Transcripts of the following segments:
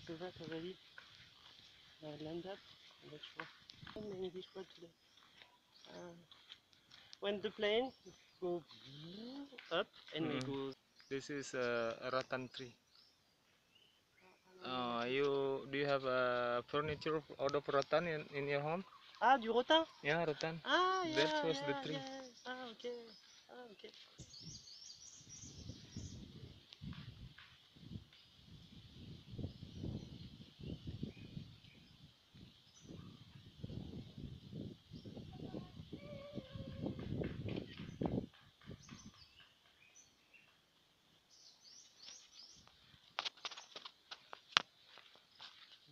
So that already landed. I'm not sure. An English word today. When the plane goes up and it goes. This is a rattan tree. Do you have a furniture out of rattan in your home? Ah, du rotin? Yeah, rattan. Ah, yeah, That was yeah, the tree. yeah. Ah, okay. Ah, okay.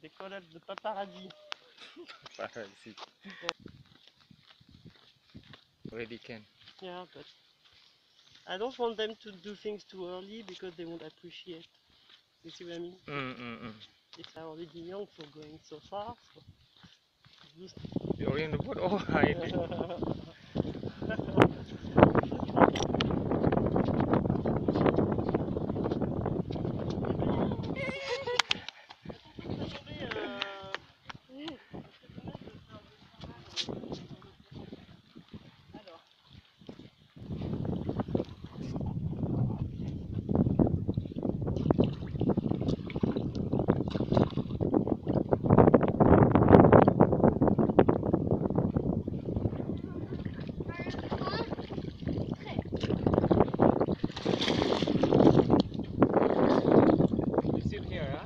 Décollage de paparazzi. Paradise. Already can. Yeah, but I don't want them to do things too early because they won't appreciate. You see what I mean? It's already young for going so far. So. You're in the boat? Oh, I did. You sit here, huh?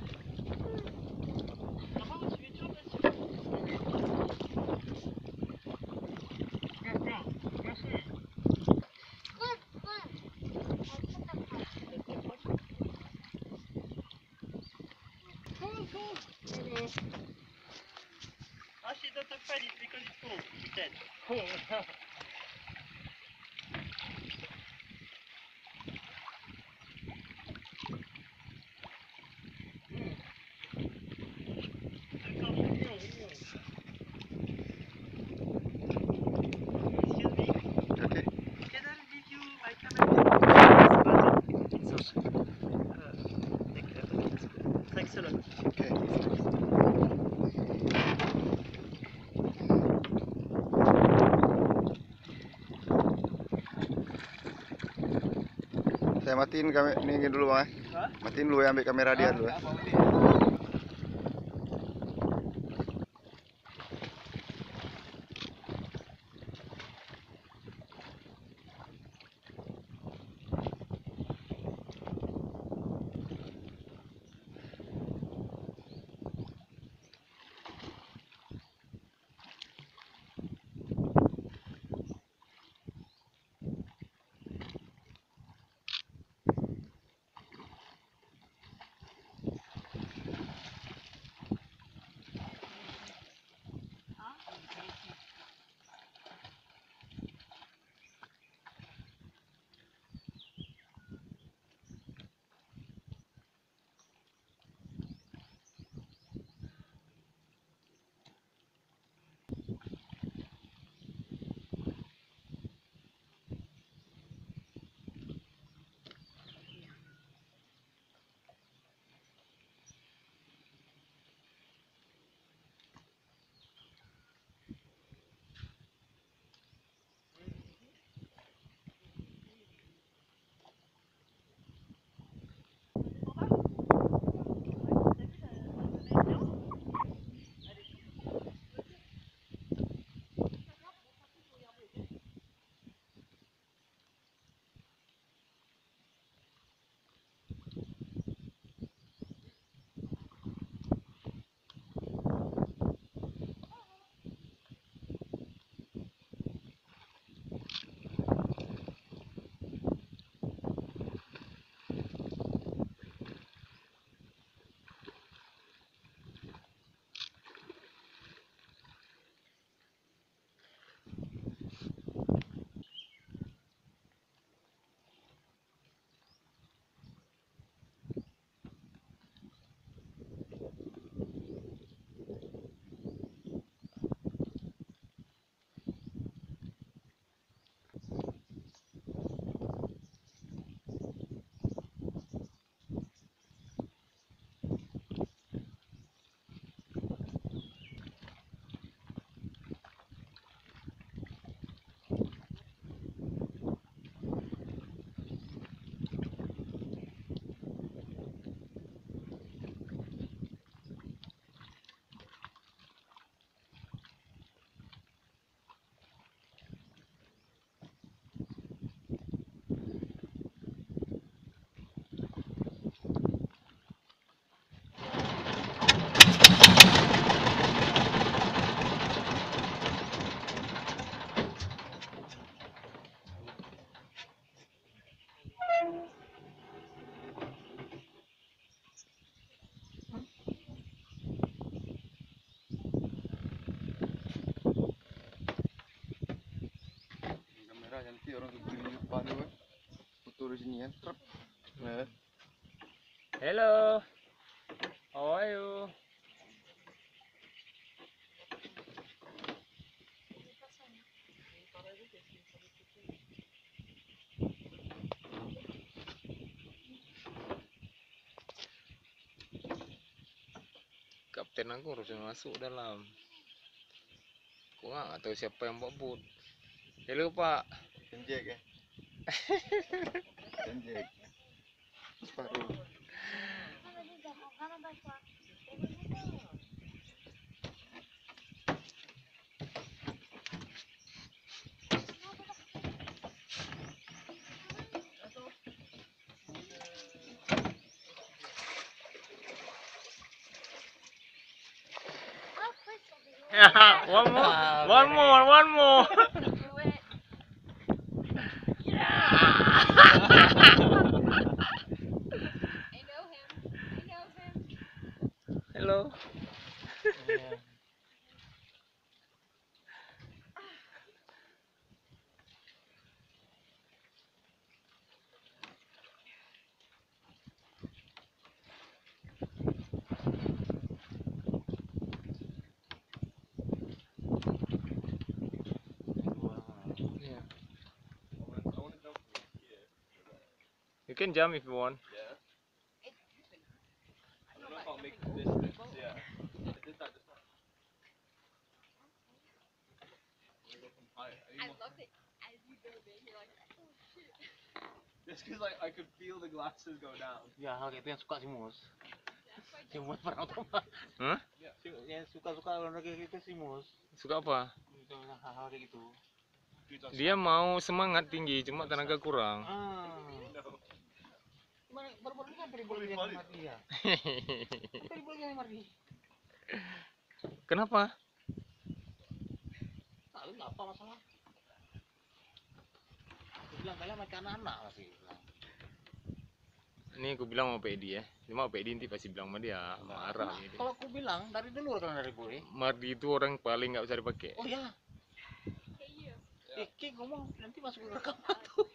Ah, she's not afraid, it's because it's cold. She's dead. Excuse me, Okay. can I leave you my camera? It's take that. Thanks a lot. Okay. Saya matiin ini dulu, Mas. Matiin dulu ya, ambil kamera dia dulu ya. merah nanti orang tuh beli depan tuh kan. Foto di sini kan. Trep. Nah. Hello. How are you? Kapten aku harus masuk dalam. Aku nggak tahu siapa yang bawa boot. Hello Pak. Kenjek ya. Kenjek. Separuh. One more, one more, one more. Hello. Yeah. You can jump if you want. Yeah. I don't know if I'll make the distance. Yeah. I did that just now. I loved it as you go there. You're like, oh shit. Just because like I could feel the glasses go down. Ya, hal itu yang suka si Mus. Si Mus pernah otomat. Hah? Yang suka-suka olahraga itu si Mus. Suka apa? Itu hal-hal kayak gitu. Dia mau semangat tinggi, cuma tenaga kurang. Gimana baru-baru kan dari bulan yang mati ya. Dari bulan yang mati. Kenapa? Tahu nggak apa masalah? Aku bilang kalian macam anak-anak masih. Ini aku bilang sama Pedi ya. Cuma Pedi nanti pasti bilang sama dia, marah gitu. Kalau aku bilang dari dulu kan dari gue. Mardi itu orang paling nggak bisa dipakai. Oh ya. Hey you. Ki ngomong nanti masuk ke rekaman tuh.